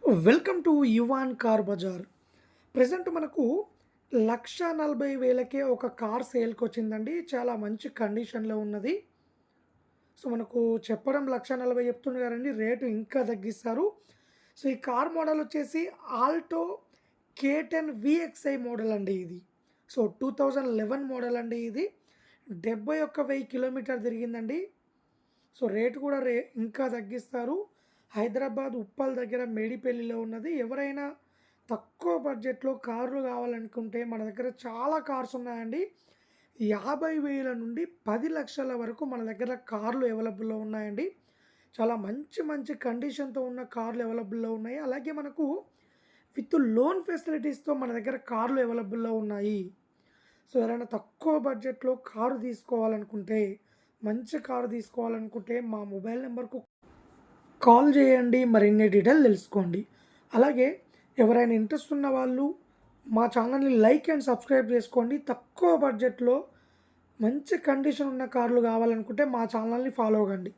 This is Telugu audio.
Welcome to Yuvan car bazaar. Present మనకు 1,40,000కే ఒక కార్ సేల్‌కొచ్చిందండి. చాలా మంచి కండిషన్‌లో ఉన్నది. సో, మనకు చెప్పడం 1,40,000 చెప్తున్నారు, రేటు ఇంకా తగ్గిస్తారు. సో, ఈ కార్ మోడల్ వచ్చేసి ఆల్టో K10 వీఎక్స్ఐ మోడల్ అండి ఇది. సో, 2011 మోడల్ అండి ఇది. 71,000 కిలోమీటర్ తిరిగిందండి. సో, రేట్ కూడా ఇంకా తగ్గిస్తారు. హైదరాబాద్ ఉప్పల్ దగ్గర మేడిపల్లిలో ఉన్నది. ఎవరైనా తక్కువ బడ్జెట్‌లో కార్లు కావాలనుకుంటే మన దగ్గర చాలా కార్స్ ఉన్నాయండి. 50,000 నుండి 10,00,000 వరకు మన దగ్గర కార్లు అవైలబుల్‌లో ఉన్నాయండి. చాలా మంచి మంచి కండిషన్‌తో ఉన్న కార్లు అవైలబుల్‌లో ఉన్నాయి. అలాగే మనకు విత్ లోన్ ఫెసిలిటీస్‌తో మన దగ్గర కార్లు అవైలబుల్‌లో ఉన్నాయి. సో, ఎవరైనా తక్కువ బడ్జెట్‌లో కారు తీసుకోవాలనుకుంటే, మంచి కారు తీసుకోవాలనుకుంటే మా మొబైల్ నంబర్‌కు కాల్ చేయండి. మరిన్ని డీటెయిల్ తెలుసుకోండి. అలాగే ఎవరైనా ఇంట్రెస్ట్ ఉన్న వాళ్ళు మా ఛానల్‌ని లైక్ అండ్ సబ్స్క్రైబ్ చేసుకోండి. తక్కువ బడ్జెట్‌లో మంచి కండిషన్ ఉన్న కార్లు కావాలనుకుంటే మా ఛానల్‌ని ఫాలో అవ్వండి.